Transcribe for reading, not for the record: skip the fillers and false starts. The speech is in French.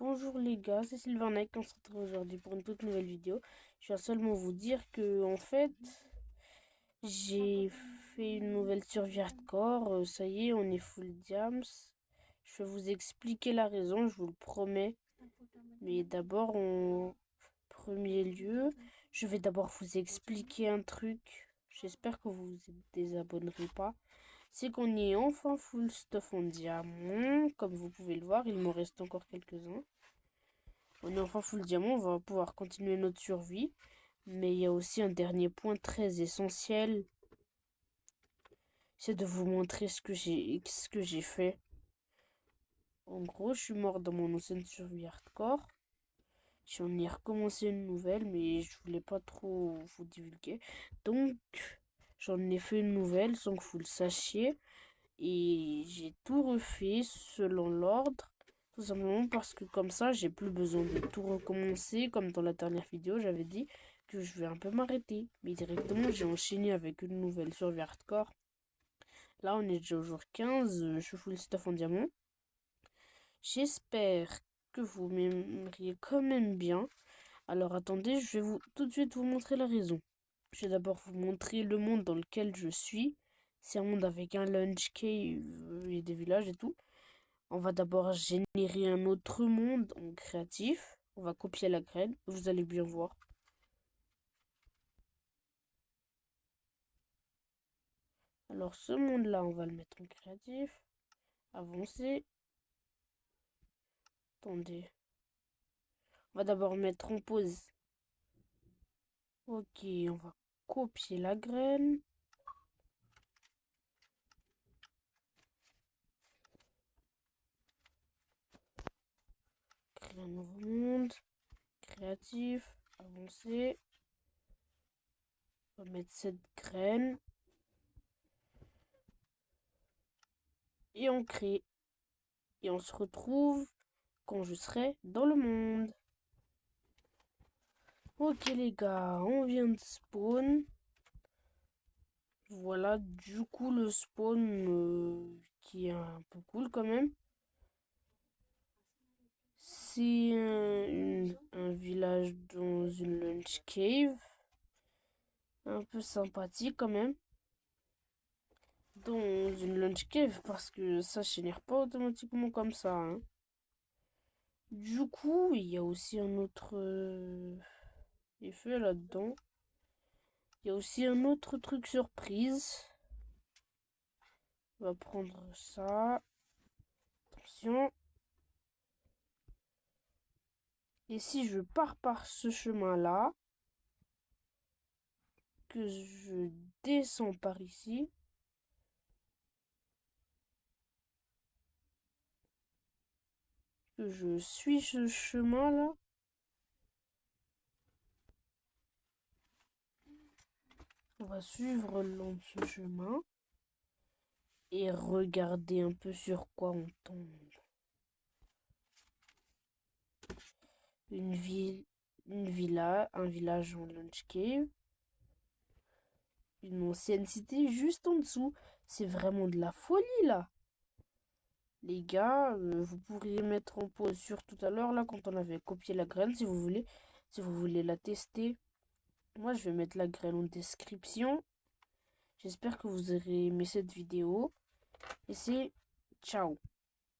Bonjour les gars, c'est Sylvain on se retrouve aujourd'hui pour une toute nouvelle vidéo. Je viens seulement vous dire que en fait, j'ai fait une nouvelle survie hardcore. Ça y est, on est full diams. Je vais vous expliquer la raison, je vous le promets. Mais d'abord, en premier lieu, je vais d'abord vous expliquer un truc. J'espère que vous vous désabonnerez pas. C'est qu'on est enfin full stuff en diamant. Comme vous pouvez le voir, il m'en reste encore quelques-uns. On est enfin full diamant, on va pouvoir continuer notre survie. Mais il y a aussi un dernier point très essentiel. C'est de vous montrer ce que j'ai fait. En gros, je suis mort dans mon ancienne survie hardcore. J'en ai recommencé une nouvelle, mais je voulais pas trop vous divulguer. Donc, j'en ai fait une nouvelle sans que vous le sachiez. Et j'ai tout refait selon l'ordre. Tout simplement parce que comme ça, j'ai plus besoin de tout recommencer. Comme dans la dernière vidéo, j'avais dit que je vais un peu m'arrêter. Mais directement, j'ai enchaîné avec une nouvelle survie hardcore. Là, on est déjà au jour 15. Je suis full stuff en diamant. J'espère que vous m'aimeriez quand même bien. Alors attendez, je vais tout de suite vous montrer la raison. Je vais d'abord vous montrer le monde dans lequel je suis. C'est un monde avec un lunch cave et des villages et tout. On va d'abord générer un autre monde en créatif. On va copier la graine. Vous allez bien voir. Alors ce monde-là, on va le mettre en créatif. Avancer. Attendez. On va d'abord mettre en pause. Ok, on va copier la graine. Créer un nouveau monde. Créatif. Avancer. On va mettre cette graine. Et on crée. Et on se retrouve quand je serai dans le monde. Ok les gars, on vient de spawn. Voilà, du coup le spawn qui est un peu cool quand même. C'est un village dans une lunch cave. Un peu sympathique quand même. Dans une lunch cave parce que ça génère pas automatiquement comme ça, hein. Du coup, il y a aussi un autre effet là-dedans. Il y a aussi un autre truc surprise. On va prendre ça. Attention. Et si je pars par ce chemin-là, que je descends par ici, que je suis ce chemin-là, on va suivre le long de ce chemin et regarder un peu sur quoi on tombe. Une ville, une villa, un village en lunch cave, une ancienne cité juste en dessous. C'est vraiment de la folie là. Les gars, vous pourriez mettre en pause sur tout à l'heure là quand on avait copié la graine si vous voulez la tester. Moi je vais mettre la graine en description. J'espère que vous aurez aimé cette vidéo et c'est ciao.